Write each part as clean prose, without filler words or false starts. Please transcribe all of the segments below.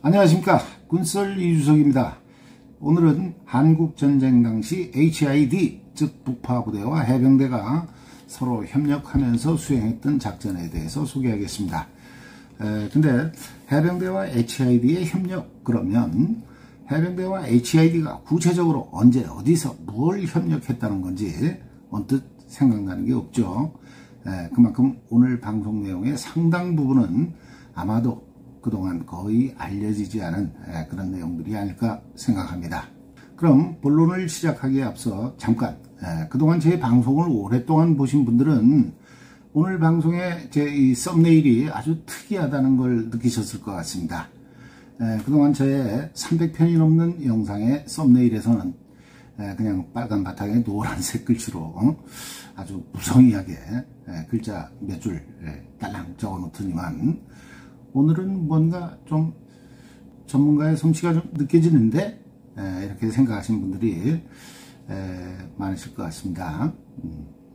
안녕하십니까, 군썰 이주석입니다. 오늘은 한국전쟁 당시 HID, 즉 북파부대와 해병대가 서로 협력하면서 수행했던 작전에 대해서 소개하겠습니다. 근데 해병대와 HID의 협력, 그러면 해병대와 HID가 구체적으로 언제 어디서 뭘 협력했다는 건지 언뜻 생각나는 게 없죠. 그만큼 오늘 방송 내용의 상당 부분은 아마도 그동안 거의 알려지지 않은 그런 내용들이 아닐까 생각합니다. 그럼 본론을 시작하기에 앞서 잠깐, 그동안 제 방송을 오랫동안 보신 분들은 오늘 방송의 제 이 썸네일이 아주 특이하다는 걸 느끼셨을 것 같습니다. 그동안 저의 300편이 넘는 영상의 썸네일에서는 그냥 빨간 바탕에 노란색 글씨로 아주 무성의하게 글자 몇 줄 딸랑 적어 놓더니만, 오늘은 뭔가 좀 전문가의 솜씨가 좀 느껴지는데, 이렇게 생각하시는 분들이 많으실 것 같습니다.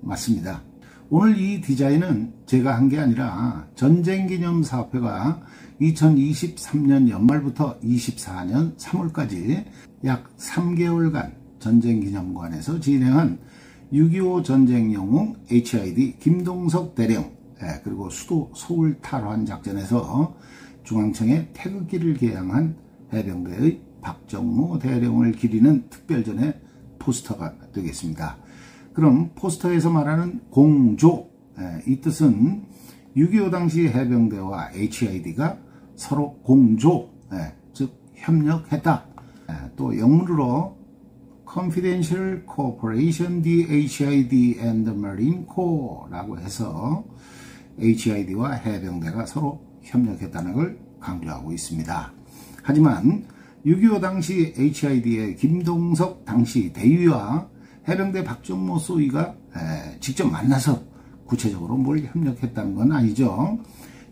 맞습니다. 오늘 이 디자인은 제가 한 게 아니라 전쟁기념사업회가 2023년 연말부터 24년 3월까지 약 3개월간 전쟁기념관에서 진행한 6.25 전쟁영웅 HID 김동석 대령, 그리고 수도 서울 탈환 작전에서 중앙청에 태극기를 개양한 해병대의 박정무 대령을 기리는 특별전의 포스터가 되겠습니다. 그럼 포스터에서 말하는 공조, 이 뜻은 6.25 당시 해병대와 HID가 서로 공조, 즉 협력했다. 또 영문으로 Confidential Cooperation the HID and the Marine Corps 라고 해서 HID와 해병대가 서로 협력했다는 걸 강조하고 있습니다. 하지만 6.25 당시 HID의 김동석 당시 대위와 해병대 박정무 소위가 직접 만나서 구체적으로 뭘 협력했다는 건 아니죠.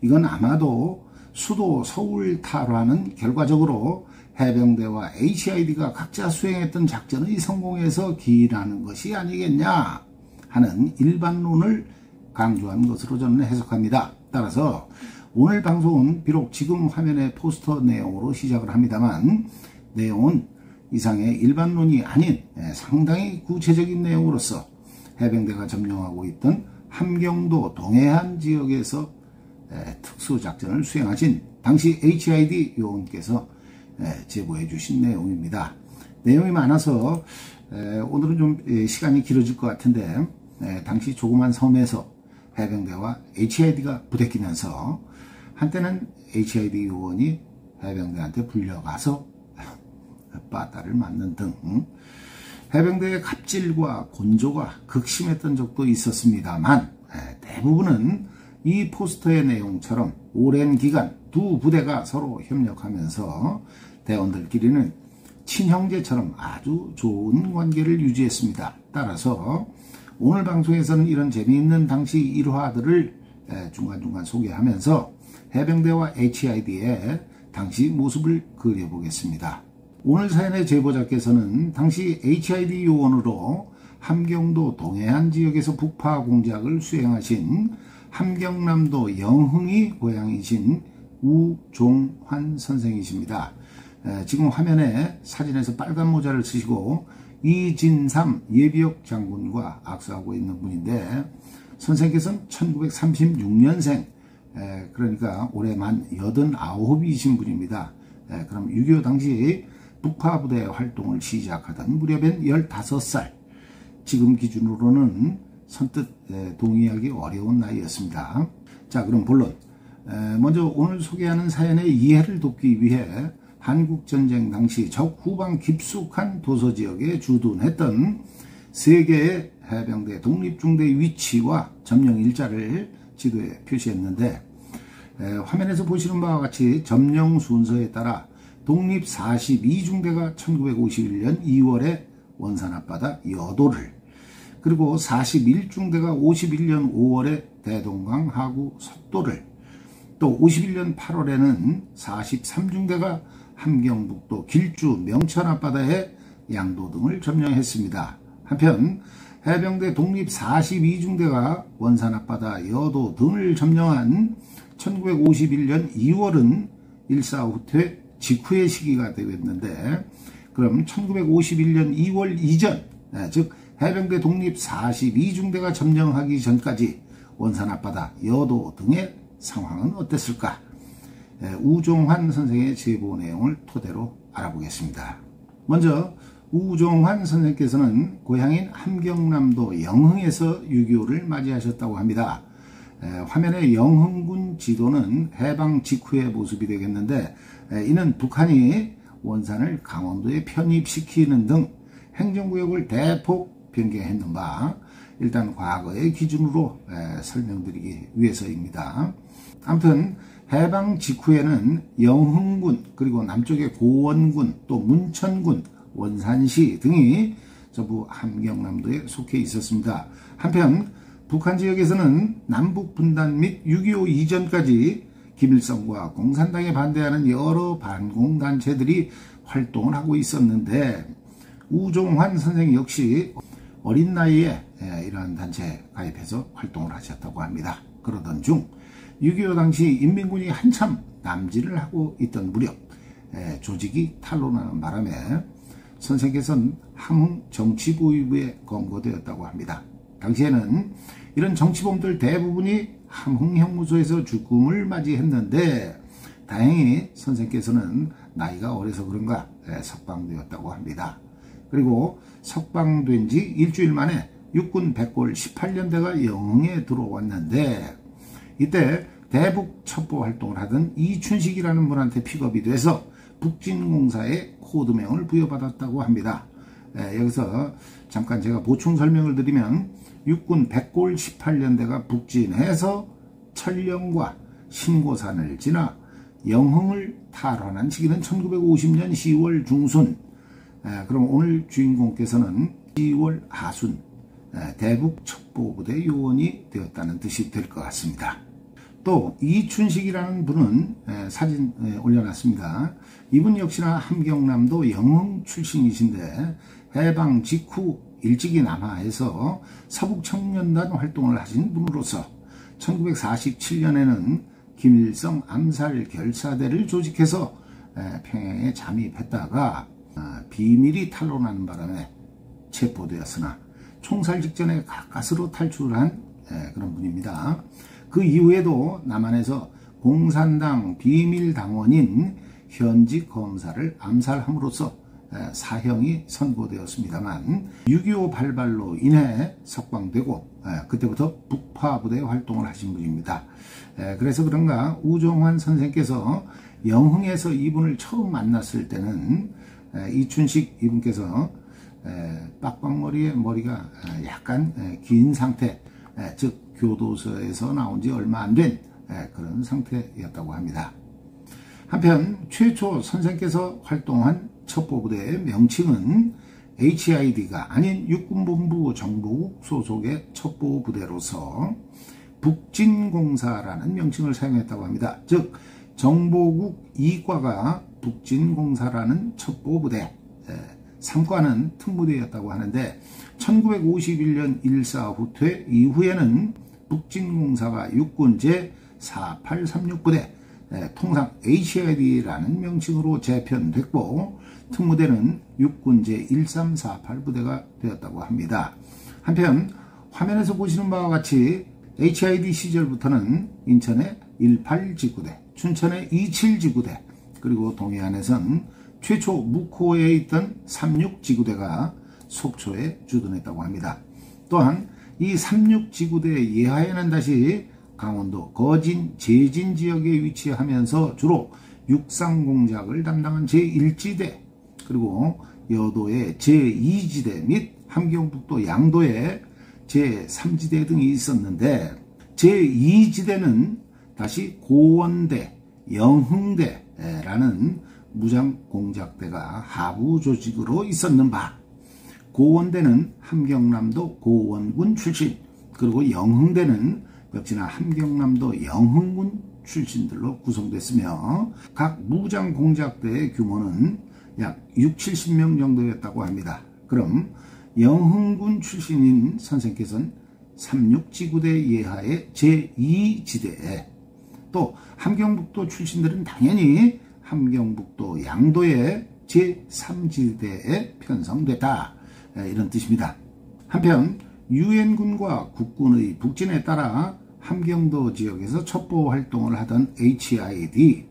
이건 아마도 수도 서울 탈환은 결과적으로 해병대와 HID가 각자 수행했던 작전의 성공에서 기인하는 것이 아니겠냐 하는 일반론을 강조한 것으로 저는 해석합니다. 따라서 오늘 방송은 비록 지금 화면의 포스터 내용으로 시작을 합니다만, 내용은 이상의 일반론이 아닌 상당히 구체적인 내용으로서 해병대가 점령하고 있던 함경도 동해안 지역에서 특수작전을 수행하신 당시 HID 요원께서 제보해 주신 내용입니다. 내용이 많아서 오늘은 좀 시간이 길어질 것 같은데, 당시 조그만 섬에서 해병대와 HID가 부대끼면서 한때는 HID 요원이 해병대한테 불려가서 빠따를 맞는 등 해병대의 갑질과 곤조가 극심했던 적도 있었습니다만, 대부분은 이 포스터의 내용처럼 오랜 기간 두 부대가 서로 협력하면서 대원들끼리는 친형제처럼 아주 좋은 관계를 유지했습니다. 따라서 오늘 방송에서는 이런 재미있는 당시 일화들을 중간중간 소개하면서 해병대와 HID의 당시 모습을 그려보겠습니다. 오늘 사연의 제보자께서는 당시 HID 요원으로 함경도 동해안 지역에서 북파 공작을 수행하신 함경남도 영흥이 고향이신 우종환 선생이십니다. 지금 화면에 사진에서 빨간 모자를 쓰시고 이진삼 예비역 장군과 악수하고 있는 분인데, 선생께서는 1936년생, 그러니까 올해 만 89이신 분입니다. 그럼 6.25 당시 북파부대 활동을 시작하던 무렵엔 15살, 지금 기준으로는 선뜻 동의하기 어려운 나이였습니다. 자, 그럼 본론. 먼저 오늘 소개하는 사연의 이해를 돕기 위해 한국전쟁 당시 적 후방 깊숙한 도서지역에 주둔했던 세 개의 해병대 독립중대 위치와 점령 일자를 지도에 표시했는데, 화면에서 보시는 바와 같이 점령 순서에 따라 독립 42중대가 1951년 2월에 원산 앞바다 여도를, 그리고 41중대가 51년 5월에 대동강 하구 속도를, 또 51년 8월에는 43중대가 함경북도 길주 명천 앞바다의 양도 등을 점령했습니다. 한편 해병대 독립 42중대가 원산 앞바다 여도 등을 점령한 1951년 2월은 일사후퇴 직후의 시기가 되겠는데, 그럼 1951년 2월 이전, 즉 해병대 독립 42중대가 점령하기 전까지 원산 앞바다, 여도 등의 상황은 어땠을까? 우종환 선생의 제보 내용을 토대로 알아보겠습니다. 먼저 우종환 선생께서는 고향인 함경남도 영흥에서 6.25를 맞이하셨다고 합니다. 화면의 영흥군 지도는 해방 직후의 모습이 되겠는데, 이는 북한이 원산을 강원도에 편입시키는 등 행정구역을 대폭 변경했는 바, 일단 과거의 기준으로 설명드리기 위해서입니다. 아무튼 해방 직후에는 영흥군, 그리고 남쪽의 고원군, 또 문천군, 원산시 등이 전부 함경남도에 속해 있었습니다. 한편 북한 지역에서는 남북 분단 및 6.25 이전까지 김일성과 공산당에 반대하는 여러 반공단체들이 활동을 하고 있었는데, 우종환 선생 역시 어린 나이에 이러한 단체에 가입해서 활동을 하셨다고 합니다. 그러던 중 6.25 당시 인민군이 한참 남진을 하고 있던 무렵 조직이 탄로나는 바람에 선생께서는 함흥 정치보위부에 검거되었다고 합니다. 당시에는 이런 정치범들 대부분이 함흥 형무소에서 죽음을 맞이했는데, 다행히 선생께서는 나이가 어려서 그런가 석방되었다고 합니다. 그리고 석방된 지 일주일 만에 육군 백골 18년대가 영흥에 들어왔는데, 이때 대북 첩보 활동을 하던 이춘식이라는 분한테 픽업이 돼서 북진공사의 코드명을 부여받았다고 합니다. 여기서 잠깐 제가 보충 설명을 드리면, 육군 백골 18년대가 북진해서 천령과 신고산을 지나 영흥을 탈환한 시기는 1950년 10월 중순, 그럼 오늘 주인공께서는 10월 하순 대북 첩보부대 요원이 되었다는 뜻이 될 것 같습니다. 또 이춘식이라는 분은 사진 올려놨습니다. 이분 역시나 함경남도 영흥 출신이신데, 해방 직후 일찍이 남하해서 서북청년단 활동을 하신 분으로서 1947년에는 김일성 암살 결사대를 조직해서 평양에 잠입했다가 비밀이 탄로나는 바람에 체포되었으나 총살 직전에 가까스로 탈출한 그런 분입니다. 그 이후에도 남한에서 공산당 비밀당원인 현직 검사를 암살함으로써 사형이 선고되었습니다만, 6.25 발발로 인해 석방되고 그때부터 북파부대 활동을 하신 분입니다. 그래서 그런가 우종환 선생께서 영흥에서 이분을 처음 만났을 때는 이춘식 이분께서 빡빡머리에 머리가 약간 긴 상태, 즉 교도소에서 나온 지 얼마 안 된 그런 상태였다고 합니다. 한편 최초 선생께서 활동한 첩보부대의 명칭은 HID가 아닌 육군본부 정보국 소속의 첩보부대로서 북진공사라는 명칭을 사용했다고 합니다. 즉 정보국 2과가 북진공사라는 첩보부대, 3과는 특무대였다고 하는데, 1951년 일사후퇴 이후에는 북진공사가 육군 제4836부대, 통상 HID라는 명칭으로 재편됐고, 특무대는 육군 제1348부대가 되었다고 합니다. 한편 화면에서 보시는 바와 같이 HID 시절부터는 인천의 18지구대, 춘천의 27지구대, 그리고 동해안에선 최초 묵호에 있던 36지구대가 속초에 주둔했다고 합니다. 또한 이 36지구대 예하에는 다시 강원도 거진, 제진 지역에 위치하면서 주로 육상 공작을 담당한 제1지대, 그리고 여도의 제2지대 및 함경북도 양도의 제3지대 등이 있었는데, 제2지대는 다시 고원대, 영흥대라는 무장공작대가 하부 조직으로 있었는 바, 고원대는 함경남도 고원군 출신, 그리고 영흥대는 역시나 함경남도 영흥군 출신들로 구성됐으며, 각 무장공작대의 규모는 약 60-70명 정도였다고 합니다. 그럼 영흥군 출신인 선생께서는 36지구대 예하의 제2지대에, 또 함경북도 출신들은 당연히 함경북도 양도의 제3지대에 편성됐다. 이런 뜻입니다. 한편 유엔군과 국군의 북진에 따라 함경도 지역에서 첩보 활동을 하던 HID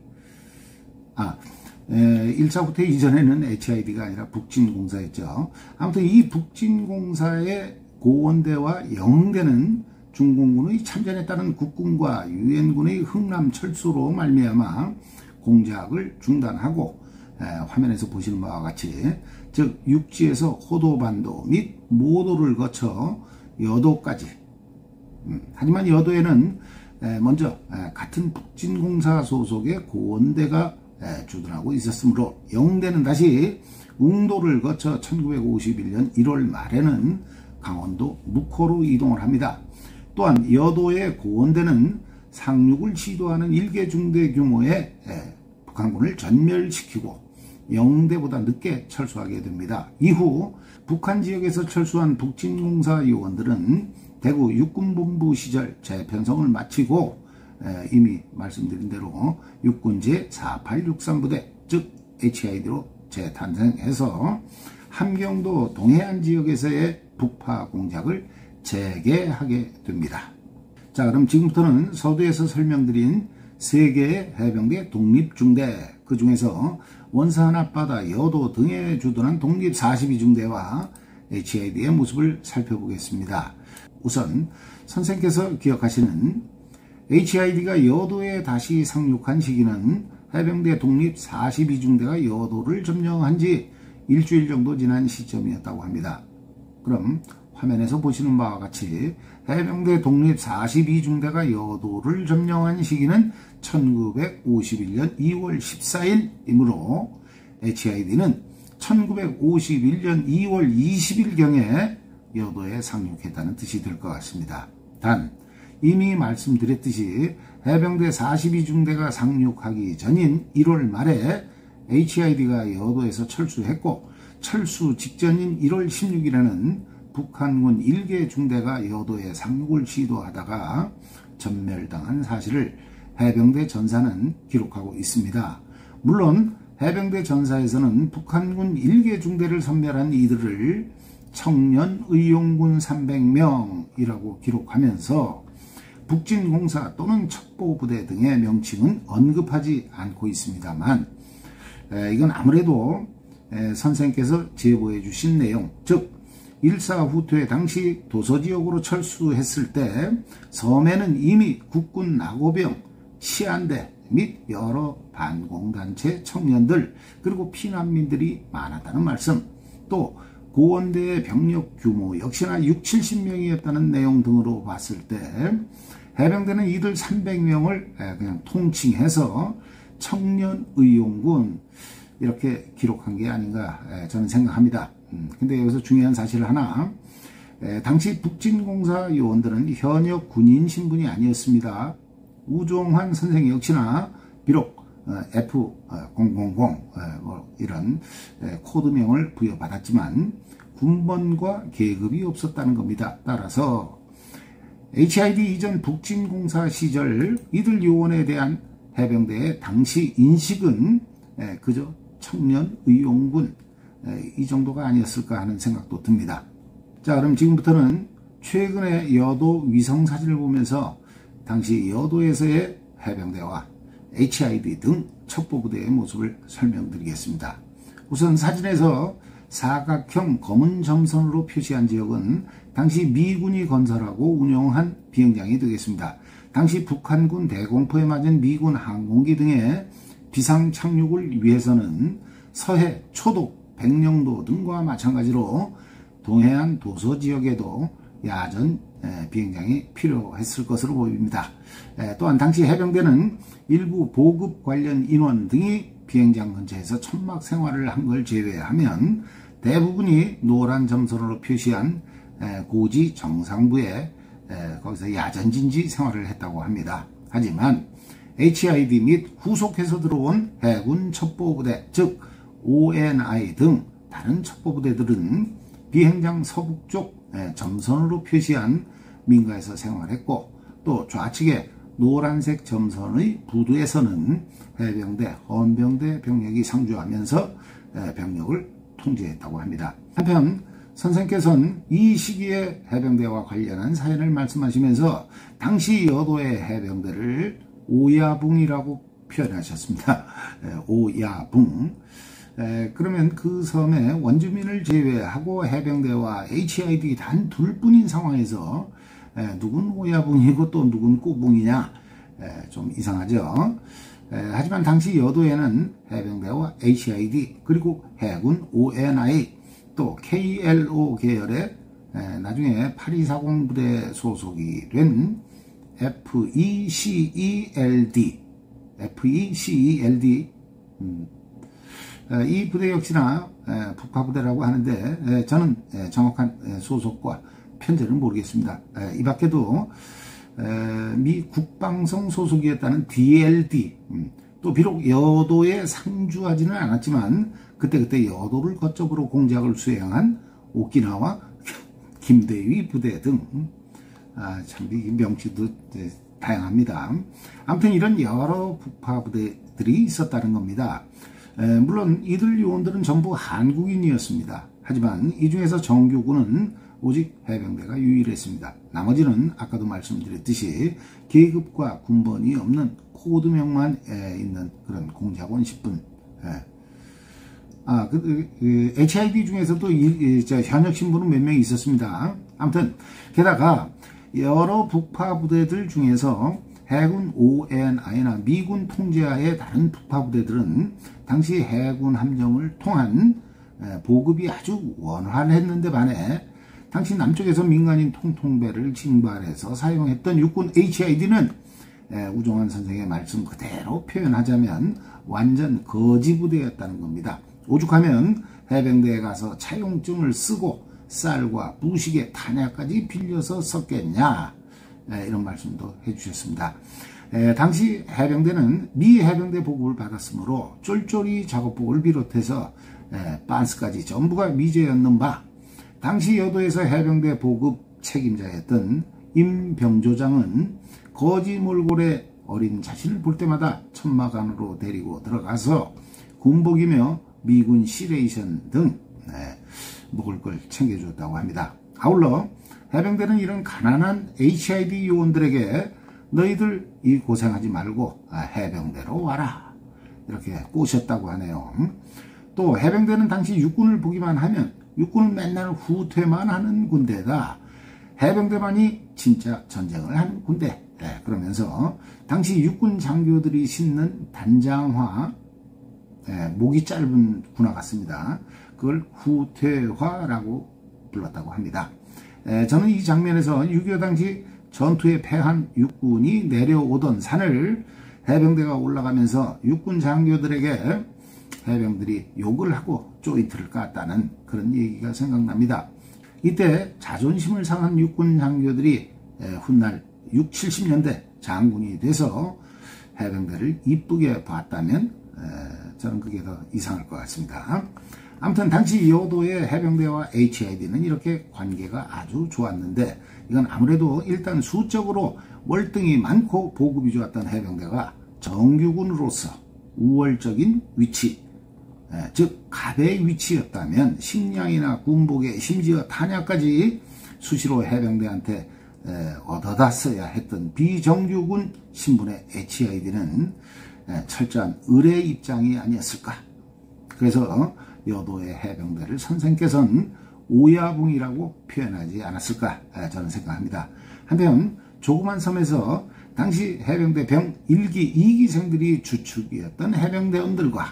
1차 후퇴 이전에는 HID가 아니라 북진공사였죠. 아무튼 이 북진공사의 고원대와 영흥대는 중공군의 참전에 따른 국군과 유엔군의 흥남 철수로 말미암아 공작을 중단하고 화면에서 보시는 바와 같이 즉 육지에서 호도반도 및 모도를 거쳐 여도까지 하지만 여도에는 먼저 같은 북진공사 소속의 고원대가 주둔하고 있었으므로 영흥대는 다시 웅도를 거쳐 1951년 1월 말에는 강원도 묵호로 이동을 합니다. 또한 여도의 고원대는 상륙을 시도하는 1개 중대 규모의 북한군을 전멸시키고 영흥대보다 늦게 철수하게 됩니다. 이후 북한 지역에서 철수한 북진공사 요원들은 대구 육군본부 시절 재편성을 마치고 이미 말씀드린 대로 육군 제4863부대 즉 HID로 재탄생해서 함경도 동해안 지역에서의 북파 공작을 재개하게 됩니다. 자, 그럼 지금부터는 서두에서 설명드린 3개의 해병대 독립중대, 그 중에서 원산 앞바다, 여도 등에 주둔한 독립 42중대와 HID의 모습을 살펴보겠습니다. 우선 선생께서 기억하시는 HID가 여도에 다시 상륙한 시기는 해병대 독립 42중대가 여도를 점령한 지 일주일 정도 지난 시점이었다고 합니다. 그럼 화면에서 보시는 바와 같이 해병대 독립 42중대가 여도를 점령한 시기는 1951년 2월 14일이므로 HID는 1951년 2월 20일경에 여도에 상륙했다는 뜻이 될 것 같습니다. 단 이미 말씀드렸듯이 해병대 42중대가 상륙하기 전인 1월 말에 HID가 여도에서 철수했고 철수 직전인 1월 16일에는 북한군 1개 중대가 여도에 상륙을 시도하다가 전멸당한 사실을 해병대 전사는 기록하고 있습니다. 물론 해병대 전사에서는 북한군 1개 중대를 섬멸한 이들을 청년의용군 300명이라고 기록하면서 북진공사 또는 첩보부대 등의 명칭은 언급하지 않고 있습니다만 이건 아무래도 선생께서 제보해 주신 내용, 즉 1사 후퇴 당시 도서지역으로 철수했을 때 섬에는 이미 국군 나고병, 치안대 및 여러 반공단체 청년들 그리고 피난민들이 많았다는 말씀, 또 고원대의 병력 규모 역시나 6, 70명이었다는 내용 등으로 봤을 때 해병대는 이들 300명을 그냥 통칭해서 청년의용군 이렇게 기록한 게 아닌가 저는 생각합니다. 근데 여기서 중요한 사실 하나, 당시 북진공사 요원들은 현역 군인 신분이 아니었습니다. 우종환 선생 역시나 비록 F000 이런 코드명을 부여받았지만 군번과 계급이 없었다는 겁니다. 따라서 HID 이전 북진공사 시절 이들 요원에 대한 해병대의 당시 인식은 그저 청년의용군 이 정도가 아니었을까 하는 생각도 듭니다. 자, 그럼 지금부터는 최근의 여도 위성사진을 보면서 당시 여도에서의 해병대와 HID 등 첩보부대의 모습을 설명드리겠습니다. 우선 사진에서 사각형 검은 점선으로 표시한 지역은 당시 미군이 건설하고 운영한 비행장이 되겠습니다. 당시 북한군 대공포에 맞은 미군 항공기 등의 비상 착륙을 위해서는 서해, 초도, 백령도 등과 마찬가지로 동해안 도서 지역에도 야전 비행장이 필요했을 것으로 보입니다. 또한 당시 해병대는 일부 보급 관련 인원 등이 비행장 근처에서 천막 생활을 한 걸 제외하면 대부분이 노란 점선으로 표시한 고지 정상부에 거기서 야전진지 생활을 했다고 합니다. 하지만 HID 및 후속해서 들어온 해군 첩보부대 즉 ONI 등 다른 첩보부대들은 비행장 서북쪽 점선으로 표시한 민가에서 생활했고 또 좌측에 노란색 점선의 부두에서는 해병대, 헌병대 병력이 상주하면서 병력을 통제했다고 합니다. 한편 선생께서는 이 시기에 해병대와 관련한 사연을 말씀하시면서 당시 여도의 해병대를 오야붕이라고 표현하셨습니다. 오야붕. 그러면 그 섬에 원주민을 제외하고 해병대와 HID 단 둘뿐인 상황에서 누군 오야붕이고 또 누군 꼬붕이냐, 좀 이상하죠. 하지만 당시 여도에는 해병대와 HID 그리고 해군 ONI 또 KLO 계열의 나중에 8240 부대 소속이 된 FECELD 이 부대 역시나 북파부대라고 하는데 저는 정확한 소속과 편제는 모르겠습니다. 이 밖에도 미 국방성 소속이었다는 DLD 또 비록 여도에 상주하지는 않았지만 그때 여도를 거점으로 공작을 수행한 오키나와 김대위 부대 등 참 명칭도 다양합니다. 아무튼 이런 여러 북파 부대들이 있었다는 겁니다. 물론 이들 요원들은 전부 한국인이었습니다. 하지만 이 중에서 정규군은 오직 해병대가 유일했습니다. 나머지는 아까도 말씀드렸듯이 계급과 군번이 없는 코드명만 있는 그런 공작원 10분. HID 중에서도 현역 신분은 몇 명 있었습니다. 아무튼 게다가 여러 북파 부대들 중에서 해군 ONI나 미군 통제하에 다른 북파 부대들은 당시 해군 함정을 통한 보급이 아주 원활했는데 반해 당시 남쪽에서 민간인 통통배를 징발해서 사용했던 육군 HID는 우종환 선생의 말씀 그대로 표현하자면 완전 거지 부대였다는 겁니다. 오죽하면 해병대에 가서 차용증을 쓰고 쌀과 부식에 탄약까지 빌려서 썼겠냐, 이런 말씀도 해주셨습니다. 당시 해병대는 미 해병대 보급을 받았으므로 쫄쫄이 작업복을 비롯해서 빤스까지 전부가 미제였는 바, 당시 여도에서 해병대 보급 책임자였던 임병조장은 거지 몰골의 어린 자신을 볼 때마다 천막 안으로 데리고 들어가서 군복이며 미군 시레이션 등 먹을 걸 챙겨줬다고 합니다. 아울러 해병대는 이런 가난한 HID 요원들에게 너희들 이 고생하지 말고 해병대로 와라, 이렇게 꼬셨다고 하네요. 또 해병대는 당시 육군을 보기만 하면 육군은 맨날 후퇴만 하는 군대다, 해병대만이 진짜 전쟁을 하는 군대, 그러면서 당시 육군 장교들이 신는 단장화, 목이 짧은 군화 같습니다. 그걸 후퇴화라고 불렀다고 합니다. 저는 이 장면에서 6.25 당시 전투에 패한 육군이 내려오던 산을 해병대가 올라가면서 육군 장교들에게 해병들이 욕을 하고 조인트를 깠다는 그런 얘기가 생각납니다. 이때 자존심을 상한 육군 장교들이 훗날 60, 70년대 장군이 돼서 해병대를 이쁘게 봤다면 저는 그게 더 이상할 것 같습니다. 아무튼 당시 여도의 해병대와 HID는 이렇게 관계가 아주 좋았는데, 이건 아무래도 일단 수적으로 월등히 많고 보급이 좋았던 해병대가 정규군으로서 우월적인 위치, 즉 갑의 위치였다면 식량이나 군복에 심지어 탄약까지 수시로 해병대한테 얻어다 써야 했던 비정규군 신분의 HID는 철저한 을의 입장이 아니었을까. 그래서 여도의 해병대를 선생께서는 오야붕이라고 표현하지 않았을까, 저는 생각합니다. 한편 조그만 섬에서 당시 해병대 병 1기, 2기생들이 주축이었던 해병대원들과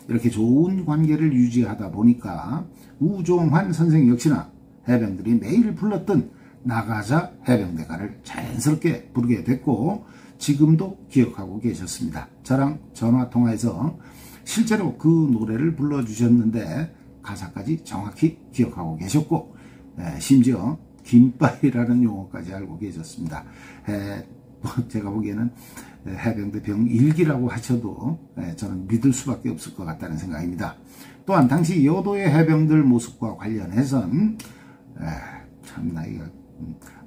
이렇게 좋은 관계를 유지하다 보니까 우종환 선생 역시나 해병들이 매일 불렀던 나가자 해병대가를 자연스럽게 부르게 됐고 지금도 기억하고 계셨습니다. 저랑 전화통화해서 실제로 그 노래를 불러주셨는데 가사까지 정확히 기억하고 계셨고 심지어 김빠이라는 용어까지 알고 계셨습니다. 제가 보기에는 해병대 병 1기라고 하셔도 저는 믿을 수밖에 없을 것 같다는 생각입니다. 또한 당시 여도의 해병들 모습과 관련해선 참 나이가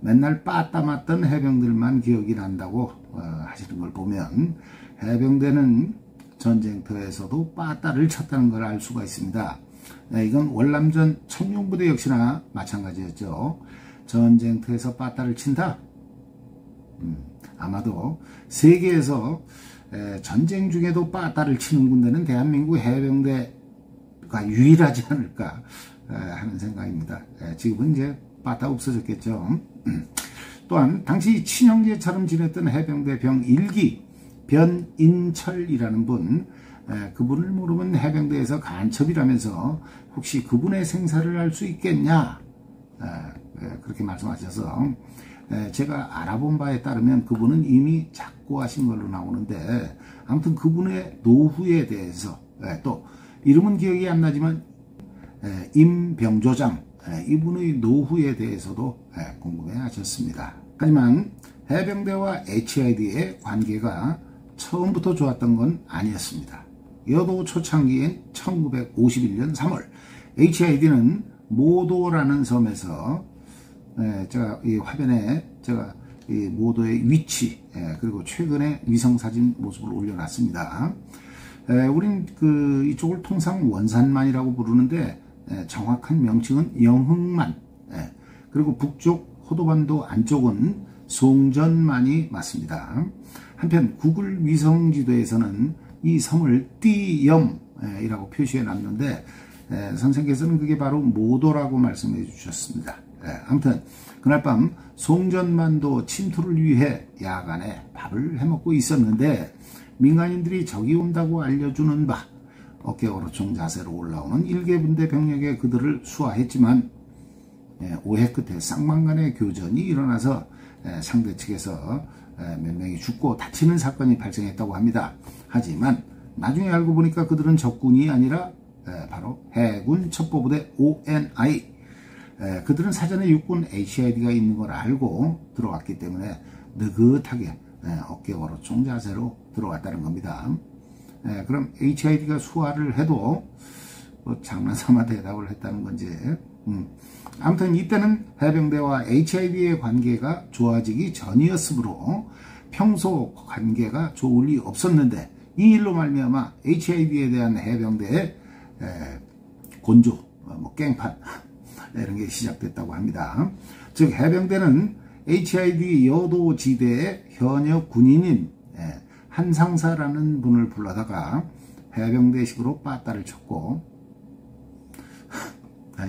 맨날 빠따 맞던 해병들만 기억이 난다고 하시는 걸 보면 해병대는 전쟁터에서도 빠따를 쳤다는 걸 알 수가 있습니다. 이건 월남전 청룡부대 역시나 마찬가지였죠. 전쟁터에서 빠따를 친다? 아마도 세계에서 전쟁 중에도 빠따를 치는 군대는 대한민국 해병대가 유일하지 않을까 하는 생각입니다. 지금은 이제 빠따 없어졌겠죠. 또한 당시 친형제처럼 지냈던 해병대 병 1기 변인철이라는 분, 그분을 모르면 해병대에서 간첩이라면서 혹시 그분의 생사를 알 수 있겠냐, 그렇게 말씀하셔서 제가 알아본 바에 따르면 그분은 이미 작고하신 걸로 나오는데, 아무튼 그분의 노후에 대해서, 또 이름은 기억이 안 나지만 임병조장, 이분의 노후에 대해서도 궁금해 하셨습니다. 하지만 해병대와 HID의 관계가 처음부터 좋았던 건 아니었습니다. 여도 초창기인 1951년 3월 HID는 모도라는 섬에서, 제가 이 화면에 제가 이 모도의 위치, 그리고 최근의 위성사진 모습을 올려놨습니다. 우린 이쪽을 통상 원산만이라고 부르는데 정확한 명칭은 영흥만, 그리고 북쪽 호도반도 안쪽은 송전만이 맞습니다. 한편 구글 위성지도에서는 이 섬을 띠염이라고 표시해 놨는데 선생께서는 그게 바로 모도라고 말씀해 주셨습니다. 아무튼 그날 밤 송전만도 침투를 위해 야간에 밥을 해먹고 있었는데 민간인들이 적이 온다고 알려주는 바 어깨오로총 자세로 올라오는 1개 분대 병력에 그들을 수하했지만 오해 끝에 쌍방간의 교전이 일어나서 상대 측에서 몇 명이 죽고 다치는 사건이 발생했다고 합니다. 하지만 나중에 알고 보니까 그들은 적군이 아니라 바로 해군 첩보부대 ONI, 그들은 사전에 육군 HID가 있는 걸 알고 들어왔기 때문에 느긋하게 어깨오로총 자세로 들어왔다는 겁니다. 그럼 HID가 수화를 해도 뭐 장난삼아 대답을 했다는 건지, 아무튼 이때는 해병대와 HID의 관계가 좋아지기 전이었으므로 평소 관계가 좋을 리 없었는데 이 일로 말미암아 HID에 대한 해병대의 곤조, 깽판 이런 게 시작됐다고 합니다. 즉 해병대는 HID 여도지대의 현역 군인인 한상사라는 분을 불러다가 해병대식으로 빠따를 쳤고,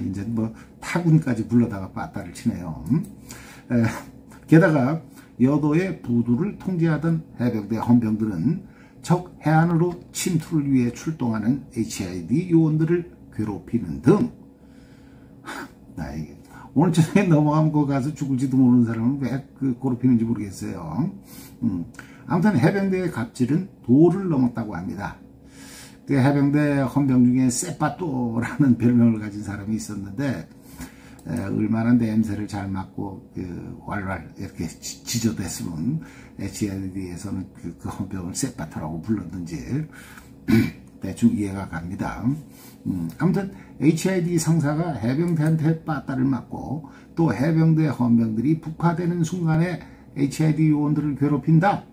이제 뭐 타군까지 불러다가 빠따를 치네요. 게다가 여도의 부두를 통제하던 해병대 헌병들은 적 해안으로 침투를 위해 출동하는 HID 요원들을 괴롭히는 등, 오늘 저녁에 넘어가면 거기 가서 죽을지도 모르는 사람은 왜 괴롭히는지 모르겠어요. 아무튼 해병대의 갑질은 도를 넘었다고 합니다. 그 해병대 헌병 중에 세빠또라는 별명을 가진 사람이 있었는데 얼마나 냄새를 잘 맡고 왈왈 이렇게 지저댔으면 HID에서는 그 헌병을 세빠토라고 불렀는지 대충 이해가 갑니다. 아무튼 HID 상사가 해병대한테 빠따를 맞고 또 해병대 헌병들이 북화되는 순간에 HID 요원들을 괴롭힌다?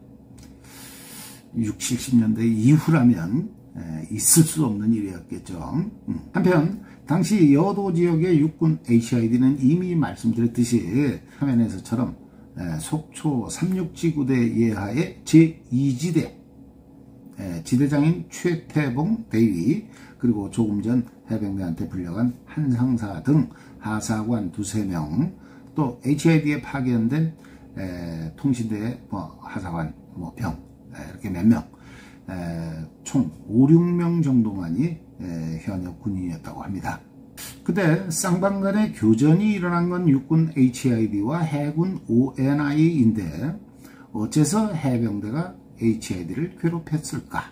60, 70년대 이후라면 있을 수 없는 일이었겠죠. 한편 당시 여도 지역의 육군 HID는 이미 말씀드렸듯이 화면에서처럼 속초 36지구대 예하의 제2지대 지대장인 최태봉 대위, 그리고 조금 전 해병대한테 불려간 한상사 등 하사관 2~3명, 또 HID에 파견된 통신대 하사관 병, 이렇게 몇 명, 총 5~6명 정도만이 현역 군인이었다고 합니다. 그때 쌍방간의 교전이 일어난 건 육군 HID와 해군 ONI인데 어째서 해병대가 HID를 괴롭혔을까?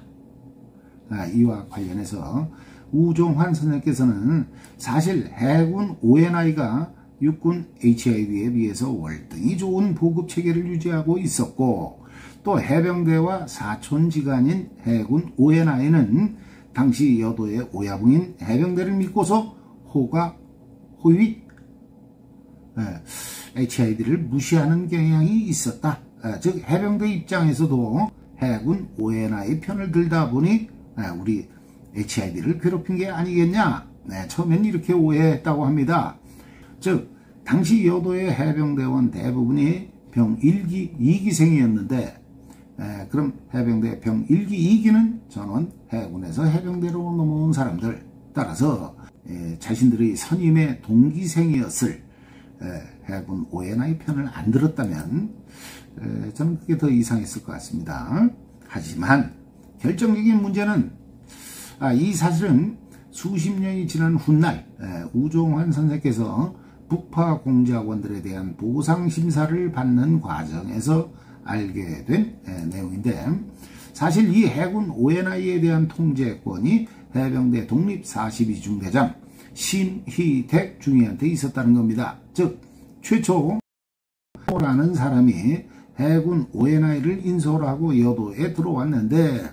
이와 관련해서 우종환 선생께서는 사실 해군 ONI가 육군 HID에 비해서 월등히 좋은 보급체계를 유지하고 있었고, 또 해병대와 사촌지간인 해군 ONI는 당시 여도의 오야붕인 해병대를 믿고서 호위 HID를 무시하는 경향이 있었다, 즉 해병대 입장에서도 해군 ONI 편을 들다 보니 우리 HID를 괴롭힌 게 아니겠냐. 처음엔 이렇게 오해했다고 합니다. 즉 당시 여도의 해병대원 대부분이 병 1기 2기생이었는데 그럼 해병대 병 1기 2기는 전원 해군에서 해병대로 넘어온 사람들, 따라서 자신들의 선임의 동기생이었을 해군 ONI 편을 안 들었다면 저는 그게 더 이상했을 것 같습니다. 하지만 결정적인 문제는 이 사실은 수십 년이 지난 훗날 우종환 선생께서 북파 공작원들에 대한 보상심사를 받는 과정에서 알게 된 내용인데, 사실 이 해군 ONI에 대한 통제권이 해병대 독립 42중대장 심희택 중위한테 있었다는 겁니다. 즉 최초 라는 사람이 해군 ONI를 인솔 하고 여도에 들어왔는데,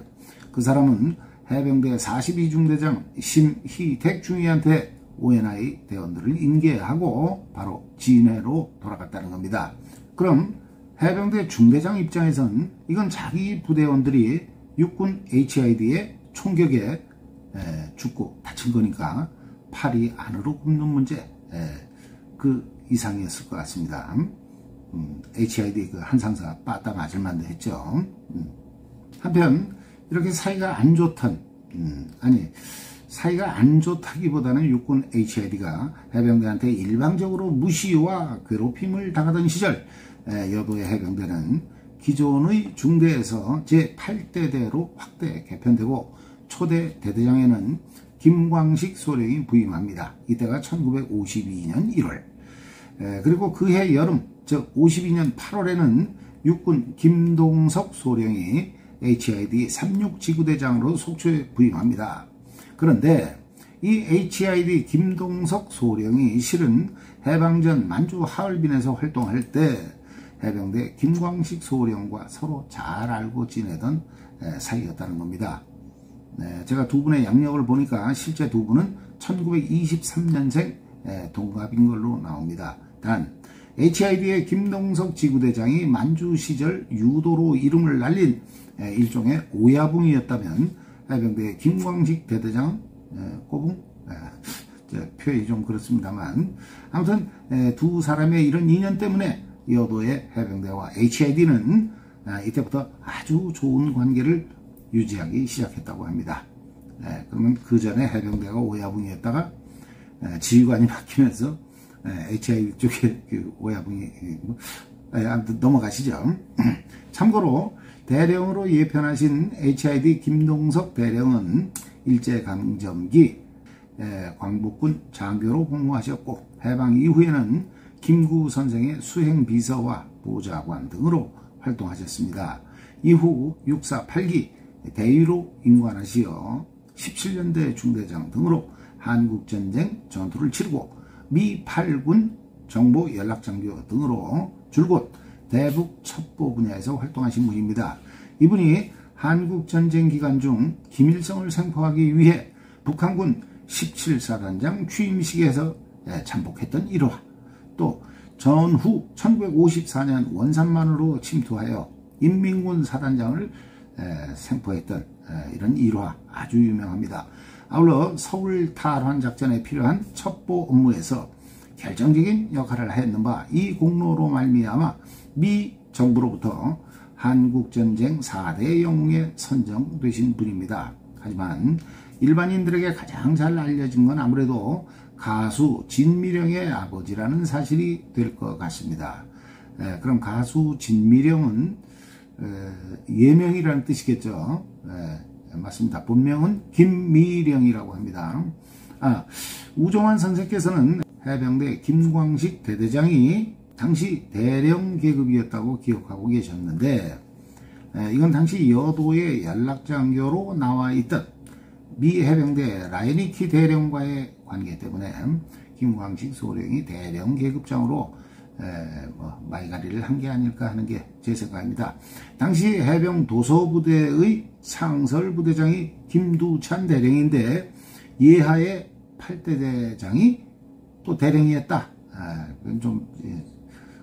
그 사람은 해병대 42중대장 심희택 중위한테 ONI 대원들을 인계하고 바로 진해로 돌아갔다는 겁니다. 그럼 해병대 중대장 입장에선 이건 자기 부대원들이 육군 HID의 총격에 죽고 다친 거니까 팔이 안으로 굽는 문제, 그 이상이었을 것 같습니다. HID 그 한상사 빠따 맞을 만도 했죠. 한편 이렇게 사이가 안 좋던, 사이가 안 좋다기보다는 육군 HID가 해병대한테 일방적으로 무시와 괴롭힘을 당하던 시절, 여도의 해병대는 기존의 중대에서 제8대대로 확대 개편되고 초대 대대장에는 김광식 소령이 부임합니다. 이때가 1952년 1월. 그리고 그해 여름, 즉 52년 8월에는 육군 김동석 소령이 HID 36지구대장으로 속초에 부임합니다. 그런데 이 HID 김동석 소령이 실은 해방전 만주 하얼빈에서 활동할 때 해병대 김광식 소령과 서로 잘 알고 지내던 사이였다는 겁니다. 제가 두 분의 양력을 보니까 실제 두 분은 1923년생 동갑인 걸로 나옵니다. 단 HID의 김동석 지구대장이 만주 시절 유도로 이름을 날린 일종의 오야붕이었다면 해병대 김광식 대대장 꼬붕? 표현이 좀 그렇습니다만, 아무튼 두 사람의 이런 인연 때문에 여도의 해병대와 HID는 이때부터 아주 좋은 관계를 유지하기 시작했다고 합니다. 그러면 그 전에 해병대가 오야붕이었다가 지휘관이 바뀌면서 HID 쪽에 그 오야붕이 아무튼 넘어가시죠. 참고로 대령으로 예편하신 HID 김동석 대령은 일제강점기 광복군 장교로 복무하셨고, 해방 이후에는 김구 선생의 수행비서와 보좌관 등으로 활동하셨습니다. 이후 648기 대위로 임관하시어 17년대 중대장 등으로 한국전쟁 전투를 치르고 미 8군 정보 연락장교 등으로 줄곧 대북 첩보 분야에서 활동하신 분입니다. 이분이 한국전쟁 기간 중 김일성을 생포하기 위해 북한군 17사단장 취임식에서 참복했던 일화, 또 전후 1954년 원산만으로 침투하여 인민군 사단장을 생포했던 이런 일화 아주 유명합니다. 아울러 서울 탈환 작전에 필요한 첩보 업무에서 결정적인 역할을 했는 바 이 공로로 말미암아 미 정부로부터 한국전쟁 4대 영웅에 선정되신 분입니다. 하지만 일반인들에게 가장 잘 알려진 건 아무래도 가수 진미령의 아버지라는 사실이 될 것 같습니다. 그럼 가수 진미령은 예명이라는 뜻이겠죠. 맞습니다. 본명은 김미령이라고 합니다. 우종환 선생께서는 해병대 김광식 대대장이 당시 대령 계급이었다고 기억하고 계셨는데, 이건 당시 여도의 연락장교로 나와 있던 미 해병대 라이니키 대령과의 관계 때문에 김광식 소령이 대령 계급장으로 마이가리를 한 게 아닐까 하는 게 제 생각입니다. 당시 해병 도서부대의 상설부대장이 김두찬 대령인데 예하의 8대 대장이 또 대령이었다. 그건 좀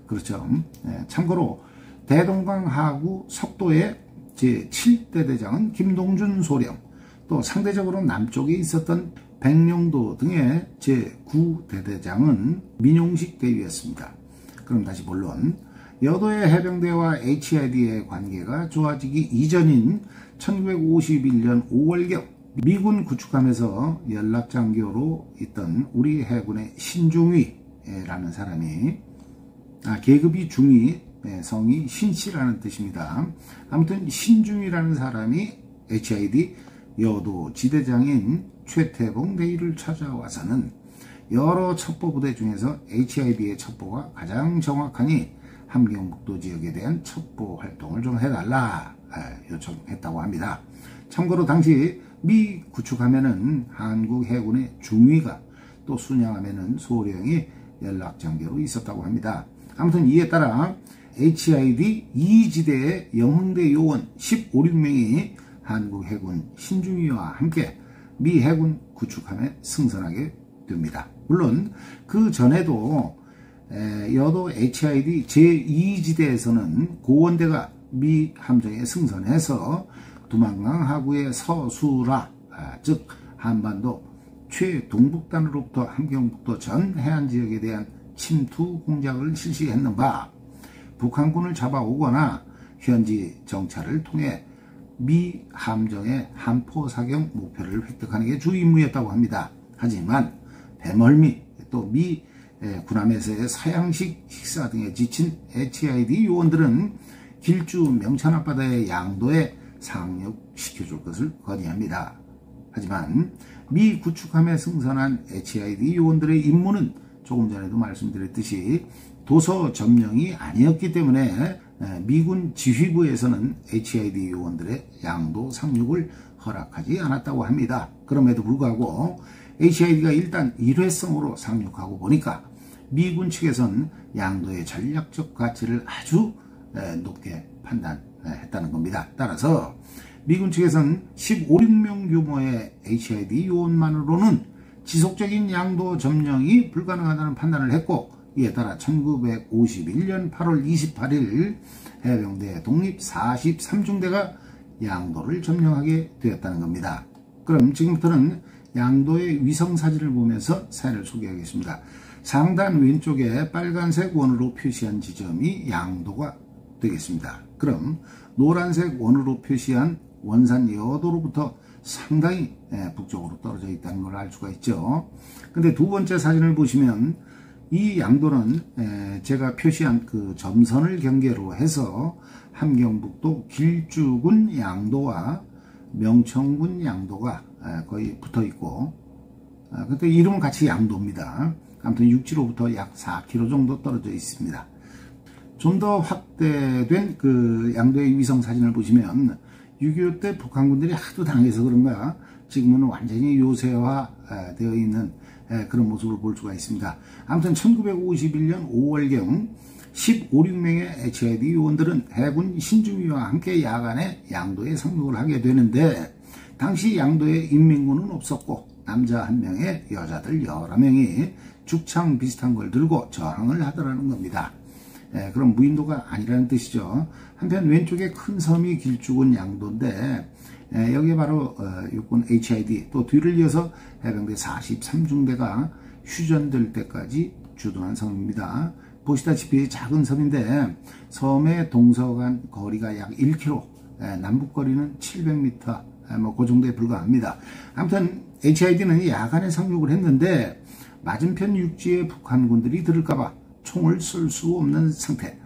그렇죠. 참고로 대동강 하구 석도의 제7대대장은 김동준 소령, 또 상대적으로 남쪽에 있었던 백령도 등의 제9대대장은 민용식 대위였습니다. 그럼 다시 본론. 여도의 해병대와 HID의 관계가 좋아지기 이전인 1951년 5월경 미군 구축함에서 연락장교로 있던 우리 해군의 신중위라는 사람이, 계급이 중위, 성이 신씨라는 뜻입니다. 아무튼 신중위라는 사람이 HID 여도 지대장인 최태봉 대위를 찾아와서는 여러 첩보부대 중에서 HID의 첩보가 가장 정확하니 함경북도 지역에 대한 첩보 활동을 좀 해달라 요청했다고 합니다. 참고로 당시 미 구축함에는 한국 해군의 중위가, 또 순양함에는 소령이 연락장교로 있었다고 합니다. 아무튼 이에 따라 HID 2지대의 영흥대 요원 15, 16명이 한국 해군 신중위와 함께 미 해군 구축함에 승선하게 됩니다. 물론 그 전에도 여도 HID 제2지대에서는 고원대가 미 함정에 승선해서 두만강 하구의 서수라, 즉 한반도 최동북단으로부터 함경북도 전 해안지역에 대한 침투 공작을 실시했는 바, 북한군을 잡아오거나 현지 정찰을 통해 미 함정의 함포 사격 목표를 획득하는 게 주 임무였다고 합니다. 하지만 배멀미, 또 미 군함에서의 서양식 식사 등에 지친 HID 요원들은 길주 명천 앞바다의 양도에 상륙시켜줄 것을 건의합니다. 하지만 미 구축함에 승선한 HID 요원들의 임무는 조금 전에도 말씀드렸듯이 도서 점령이 아니었기 때문에 미군 지휘부에서는 HID 요원들의 양도 상륙을 허락하지 않았다고 합니다. 그럼에도 불구하고 HID가 일단 일회성으로 상륙하고 보니까 미군 측에선 양도의 전략적 가치를 아주 높게 판단했다는 겁니다. 따라서 미군 측에선 15, 16명 규모의 HID 요원만으로는 지속적인 양도 점령이 불가능하다는 판단을 했고, 이에 따라 1951년 8월 28일 해병대 독립 43중대가 양도를 점령하게 되었다는 겁니다. 그럼 지금부터는 양도의 위성사진을 보면서 사연을 소개하겠습니다. 상단 왼쪽에 빨간색 원으로 표시한 지점이 양도가 되겠습니다. 그럼 노란색 원으로 표시한 원산 여도로부터 상당히 북쪽으로 떨어져 있다는 걸 알 수가 있죠. 근데 두 번째 사진을 보시면 이 양도는 제가 표시한 그 점선을 경계로 해서 함경북도 길주군 양도와 명천군 양도가 거의 붙어 있고, 근데 이름은 같이 양도입니다. 아무튼 육지로부터 약 4km 정도 떨어져 있습니다. 좀 더 확대된 그 양도의 위성 사진을 보시면 6.25 때 북한군들이 하도 당해서 그런가 지금은 완전히 요새화 되어 있는 그런 모습을 볼 수가 있습니다. 아무튼 1951년 5월경 15, 16명의 HID 요원들은 해군 신중위와 함께 야간에 양도에 상륙을 하게 되는데, 당시 양도에 인민군은 없었고 남자 1명에 여자들 여러 명이 죽창 비슷한 걸 들고 저항을 하더라는 겁니다. 그럼 무인도가 아니라는 뜻이죠. 한편 왼쪽에 큰 섬이 길주군 양도인데, 여기에 바로 육군 HID, 또 뒤를 이어서 해병대 43중대가 휴전될 때까지 주둔한 섬입니다. 보시다시피 작은 섬인데 섬의 동서간 거리가 약 1km, 남북 거리는 700m, 그 정도에 불과합니다. 아무튼 HID는 야간에 상륙을 했는데 맞은편 육지에 북한군들이 들을까봐 총을 쏠 수 없는 상태.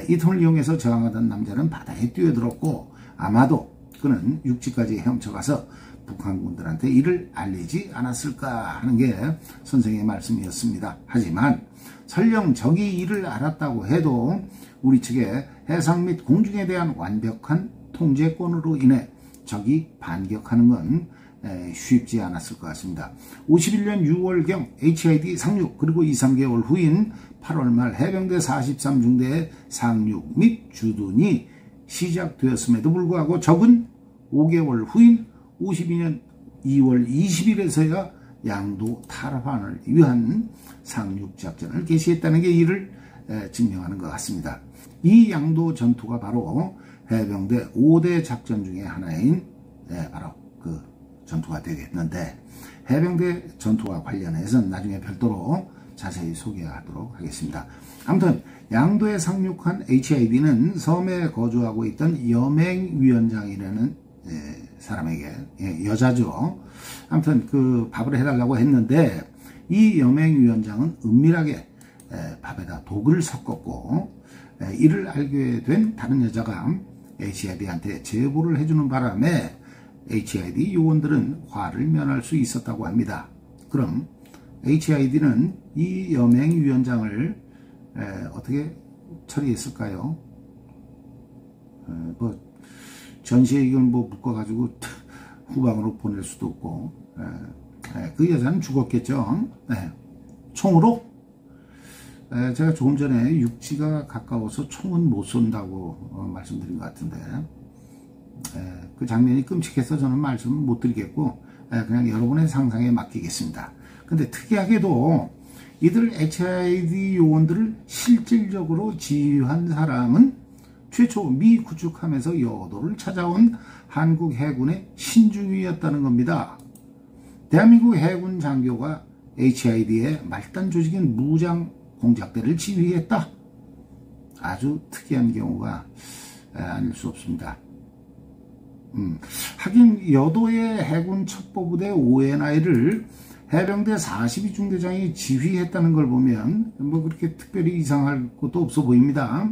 이 틈을 이용해서 저항하던 남자는 바다에 뛰어들었고, 아마도 그는 육지까지 헤엄쳐가서 북한군들한테 이를 알리지 않았을까 하는 게 선생의 말씀이었습니다. 하지만 설령 적이 이를 알았다고 해도 우리 측의 해상 및 공중에 대한 완벽한 통제권으로 인해 적이 반격하는 건 쉽지 않았을 것 같습니다. 51년 6월경 HID 상륙, 그리고 2, 3개월 후인 8월 말 해병대 43중대의 상륙 및 주둔이 시작되었음에도 불구하고 적은 5개월 후인 52년 2월 20일에서야 양도 탈환을 위한 상륙작전을 개시했다는 게 이를 증명하는 것 같습니다. 이 양도 전투가 바로 해병대 5대 작전 중에 하나인 바로 그 전투가 되겠는데, 해병대 전투와 관련해서는 나중에 별도로 자세히 소개하도록 하겠습니다. 아무튼 양도에 상륙한 HID는 섬에 거주하고 있던 여맹위원장이라는 사람에게, 여자죠. 아무튼 그 밥을 해달라고 했는데, 이 여맹위원장은 은밀하게 밥에다 독을 섞었고, 이를 알게 된 다른 여자가 HID한테 제보를 해주는 바람에 HID 요원들은 화를 면할 수 있었다고 합니다. 그럼 HID는 이 여맹위원장을 어떻게 처리했을까요? 뭐 전시에 이걸 뭐 묶어가지고 후방으로 보낼 수도 없고, 그 여자는 죽었겠죠. 총으로? 제가 조금 전에 육지가 가까워서 총은 못 쏜다고 말씀드린 것 같은데, 그 장면이 끔찍해서 저는 말씀을 못 드리겠고, 그냥 여러분의 상상에 맡기겠습니다. 근데 특이하게도 이들 HID 요원들을 실질적으로 지휘한 사람은 최초 미 구축함에서 여도를 찾아온 한국 해군의 신중위였다는 겁니다. 대한민국 해군 장교가 HID의 말단 조직인 무장 공작대를 지휘했다. 아주 특이한 경우가 아닐 수 없습니다. 하긴 여도의 해군 첩보부대 ONI를 해병대 42중대장이 지휘했다는 걸 보면 뭐 그렇게 특별히 이상할 것도 없어 보입니다.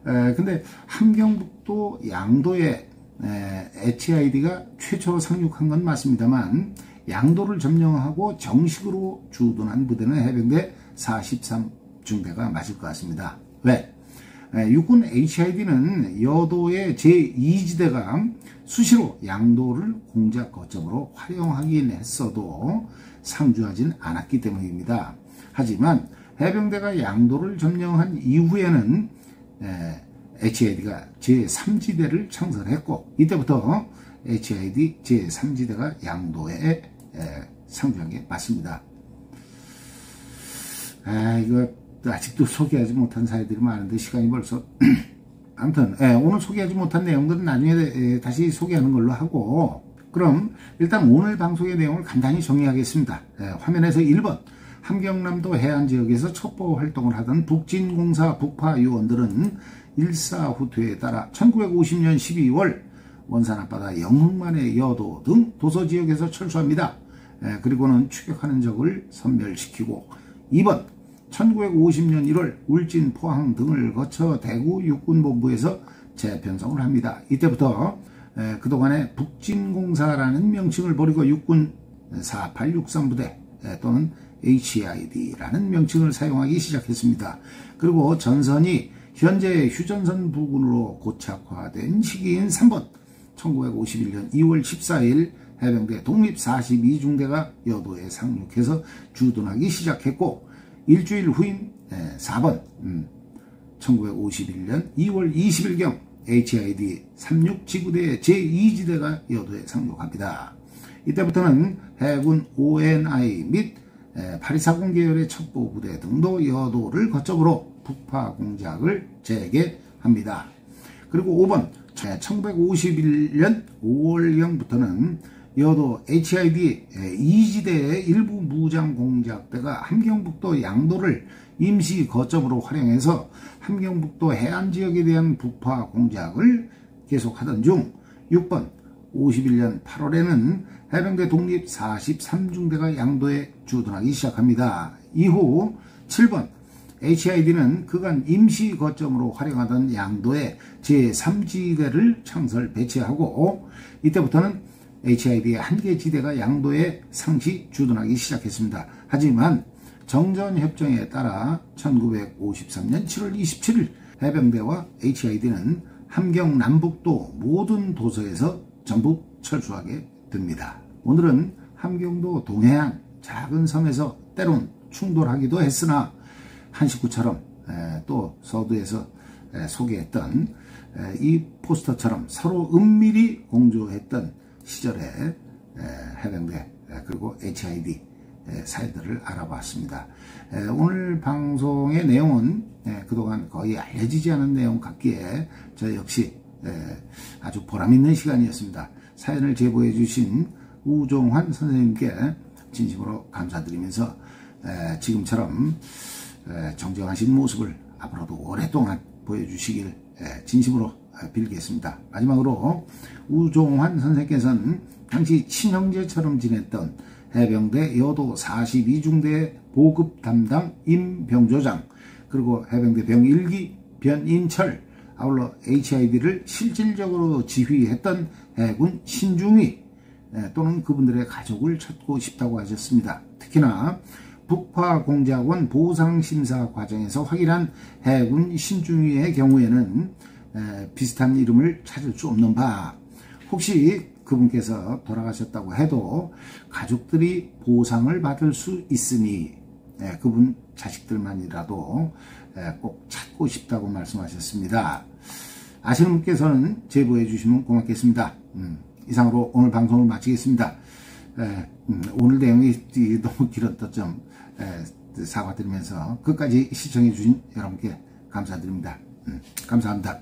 근데 함경북도 양도에 HID가 최초로 상륙한 건 맞습니다만, 양도를 점령하고 정식으로 주둔한 부대는 해병대 43중대가 맞을 것 같습니다. 왜? 육군 HID는 여도의 제2지대가 수시로 양도를 공작 거점으로 활용하긴 했어도 상주하진 않았기 때문입니다. 하지만 해병대가 양도를 점령한 이후에는 HID가 제3지대를 창설했고, 이때부터 HID 제3지대가 양도에 상주한 게 맞습니다. 이거 아직도 소개하지 못한 사례들이 많은데 시간이 벌써 아무튼 오늘 소개하지 못한 내용들은 나중에 다시 소개하는 걸로 하고, 그럼 일단 오늘 방송의 내용을 간단히 정리하겠습니다. 화면에서 1번, 함경남도 해안지역에서 첩보 활동을 하던 북진공사 북파 요원들은 일사후퇴에 따라 1950년 12월 원산 앞바다 영흥만의 여도 등 도서지역에서 철수합니다. 그리고는 추격하는 적을 섬멸시키고, 2번, 1950년 1월 울진, 포항 등을 거쳐 대구 육군본부에서 재편성을 합니다. 이때부터 그동안의 북진공사라는 명칭을 버리고 육군 4863부대 또는 HID라는 명칭을 사용하기 시작했습니다. 그리고 전선이 현재 휴전선 부근으로 고착화된 시기인 3번, 1951년 2월 14일 해병대 독립 42중대가 여도에 상륙해서 주둔하기 시작했고, 일주일 후인 4번, 1951년 2월 20일경 HID 36지구대의 제2지대가 여도에 상륙합니다. 이때부터는 해군 ONI 및 8.240 계열의 첩보부대 등도 여도를 거점으로 북파 공작을 재개합니다. 그리고 5번, 1951년 5월경부터는 여도 HID 2지대의 일부 무장 공작대가 함경북도 양도를 임시 거점으로 활용해서 함경북도 해안지역에 대한 북파 공작을 계속하던 중, 6번, 51년 8월에는 해병대 독립 43중대가 양도에 주둔하기 시작합니다. 이후 7번, HID는 그간 임시 거점으로 활용하던 양도에 제3지대를 창설 배치하고, 이때부터는 HID의 한 개 지대가 양도에 상시 주둔하기 시작했습니다. 하지만 정전협정에 따라 1953년 7월 27일 해병대와 HID는 함경 남북도 모든 도서에서 전부 철수하게 됩니다. 오늘은 함경도 동해안 작은 섬에서 때론 충돌하기도 했으나 한식구처럼 또 서두에서 소개했던 이 포스터처럼 서로 은밀히 공조했던 시절의 해병대 그리고 HID 사연들을 알아봤습니다. 오늘 방송의 내용은 그동안 거의 알려지지 않은 내용 같기에 저 역시 아주 보람있는 시간이었습니다. 사연을 제보해 주신 우종환 선생님께 진심으로 감사드리면서 지금처럼 정정하신 모습을 앞으로도 오랫동안 보여주시길 진심으로 빌겠습니다. 마지막으로 우종환 선생께서는 당시 친형제처럼 지냈던 해병대 여도 42중대 보급 담당 임병조장, 그리고 해병대 병1기 변인철, 아울러 HID를 실질적으로 지휘했던 해군 신중위 또는 그분들의 가족을 찾고 싶다고 하셨습니다. 특히나 북파공작원 보상심사 과정에서 확인한 해군 신중위의 경우에는 비슷한 이름을 찾을 수 없는 바, 혹시 그분께서 돌아가셨다고 해도 가족들이 보상을 받을 수 있으니 그분 자식들만이라도 꼭 찾고 싶다고 말씀하셨습니다. 아시는 분께서는 제보해 주시면 고맙겠습니다. 이상으로 오늘 방송을 마치겠습니다. 오늘 내용이 너무 길었던 점 사과드리면서 끝까지 시청해 주신 여러분께 감사드립니다. 감사합니다.